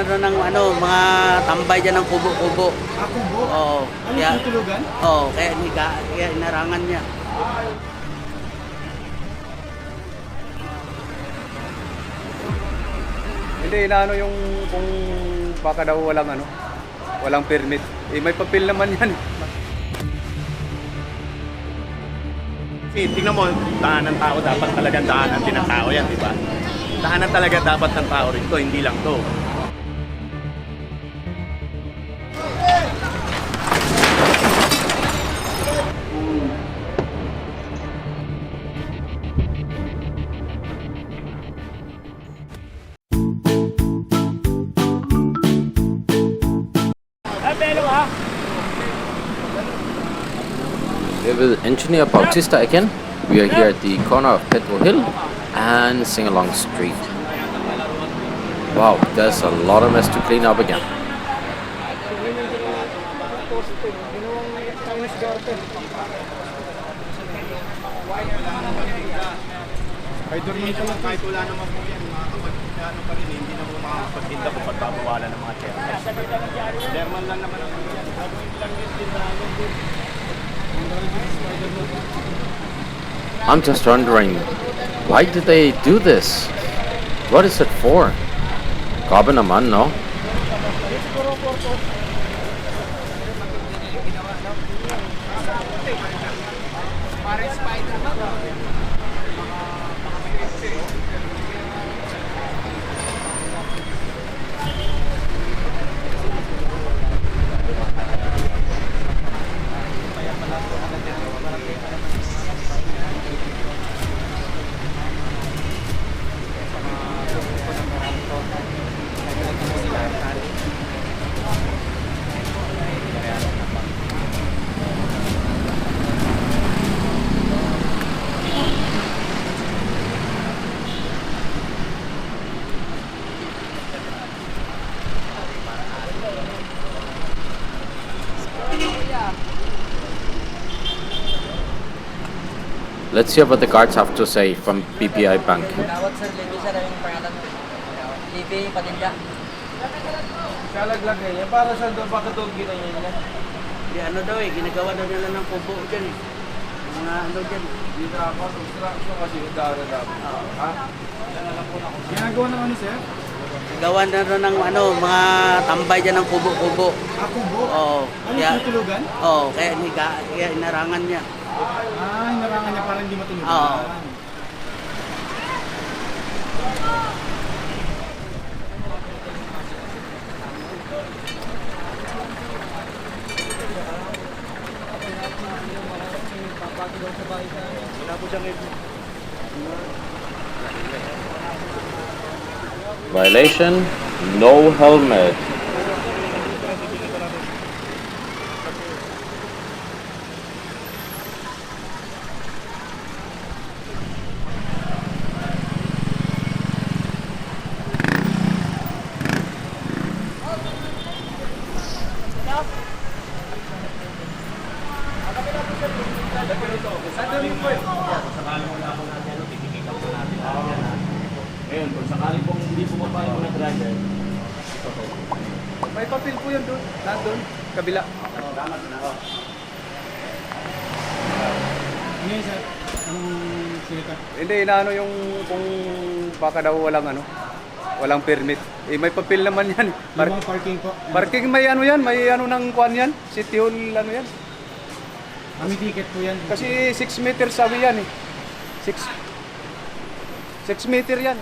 ron ng mga tambay dyan ng kubo-kubo. Ah, kubo? Oo. Ano yung tutulugan? Oo, kaya inarangan niya. Hindi, inaano yung kung baka daw walang permit. Eh, may papel naman yan. Kasi tingnan mo, daanan ng tao dapat talagang daanan din ng tao yan, di ba? Daanan talaga dapat ng tao rin to, hindi lang to. We're with Engineer Bautista again. We are here at the corner of Pedro Hill and Singalong Street. Wow, there's a lot of mess to clean up again. Kahit wala naman po yan, mga kapatid pa rin, hindi na po makakapagtinda kung pagbabawalan ng mga chairman. Chairman lang naman ang yan. I'm just wondering, why did they do this? What is it for? Grabe naman, no? Let's hear what the guards have to say from BPI Bank. Dawat sir, Libby sir, yung pangalan. Libby Padilla. Kalaglag yan. Para sa doon, baka doon ginanyan niya. Di ginagawa daw nila ng kubo dyan eh. Mga dyan. Di dapat, obstruction kasi yung dara dapat. Ha? Ginagawa ng ano, sir? Gawa na ron ng mga tambay dyan ng kubo-kubo. Ah, kubo? Oo. Ano yung tutulugan? Oo, kaya inarangan niya. Ah, hinarangan niya para hindi matulugan. Oo. Violation, no helmet. Ngayon, kung sakali pong hindi pumapayag mga driver, May papel po yan doon. Nandun. Kabila. Ano yun, sir? Anong silita? Hindi, inaano yung kung baka daw walang permit. Eh, may papel naman yan. Yung mga parking po. Parking may ng kuan yan. City Hall yan. May ticket po yan. Kasi 6 meters sabi yan eh. 6 meter yan.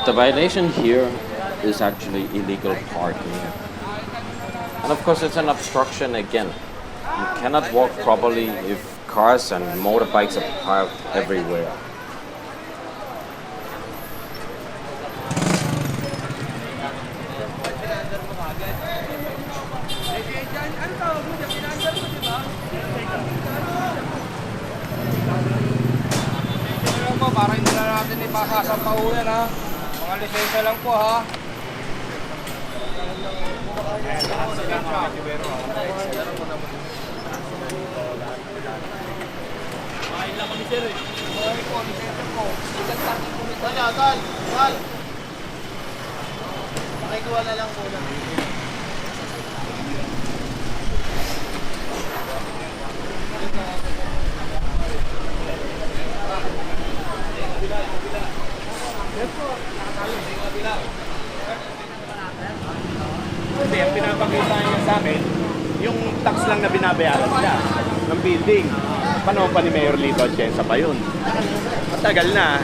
The violation here is actually illegal parking. And of course it's an obstruction again. You cannot walk properly if cars and motorbikes are parked everywhere. Para hindi na natin ipasa sa paulan ha. Mga lisensya lang po ha. Kasi ang pinapakita niya sa akin, yung tax lang na binabayaran nila ng building. Panahon pa ni Mayor Lito Atienza pa yun. Matagal na.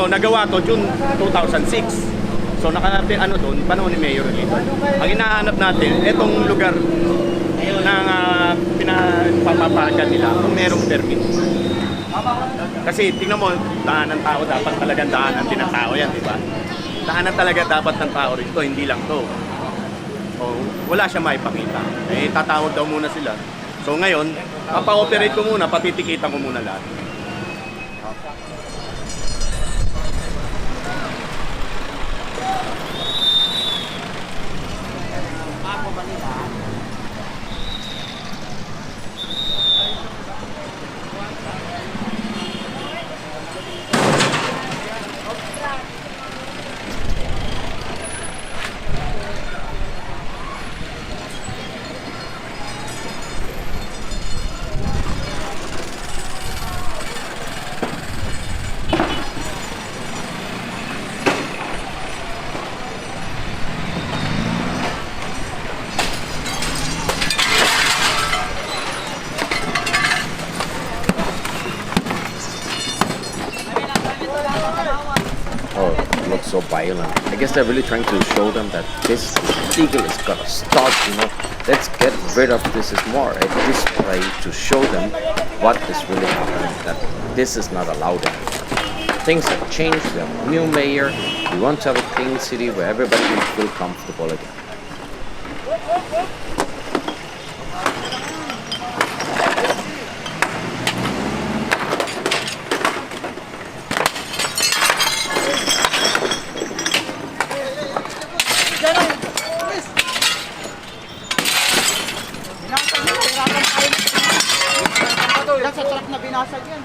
Nagawa to June 2006. So doon, panahon ni Mayor Lito. Ang hinahanap natin, itong lugar na pinapapagan nila kung merong permit. Kasi tingnan mo, daan ng tao, dapat talagang daanan din ng tao yan, di ba? Daanan talaga dapat ng tao rito, hindi lang to. So, wala siya maipakita. Tatawag daw muna sila. So ngayon, papa-operate ko muna, patitikitan ko muna lahat. So violent. I guess they're really trying to show them that this illegal is gonna stop, Let's get rid of this. Is more a display to show them what is really happening, that this is not allowed anymore. Things have changed, we have a new mayor, we want to have a clean city where everybody can feel comfortable again. Sa truck na binasag yan.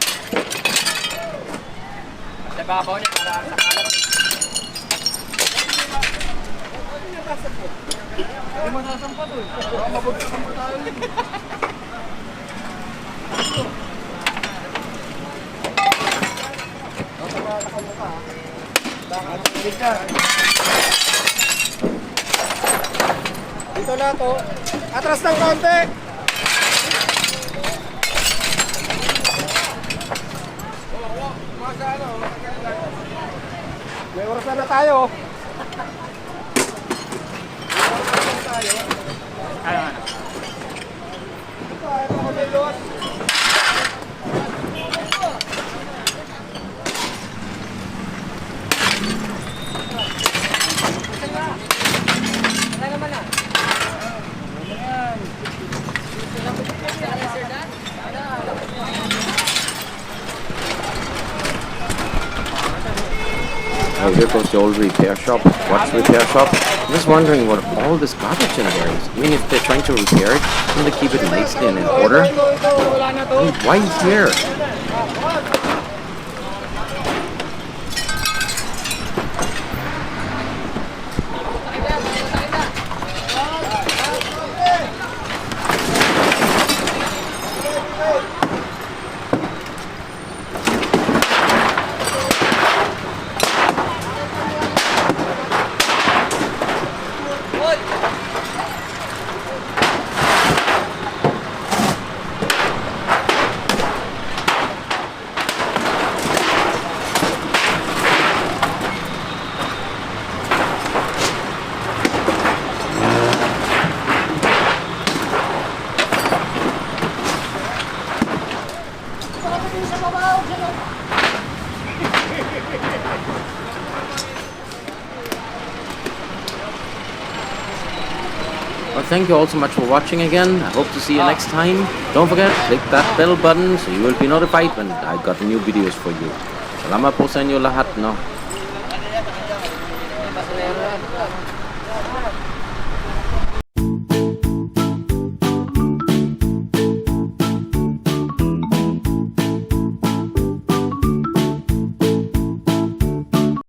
Sa babaw niya para sa kalat. Hindi mo nasampa to. Mabagsakan mo tayo. Dito na to. Atras ng konti. May orasan na tayo. Oh, here goes the old repair shop. What's repair shop? I'm just wondering what all this garbage in here is. I mean, if they're trying to repair it, shouldn't they keep it nicely and in order? I mean, why here? Well, thank you all so much for watching again. I hope to see you next time. Don't forget, click that bell button so you will be notified when I got new videos for you. Salamat po sa inyo lahat, no?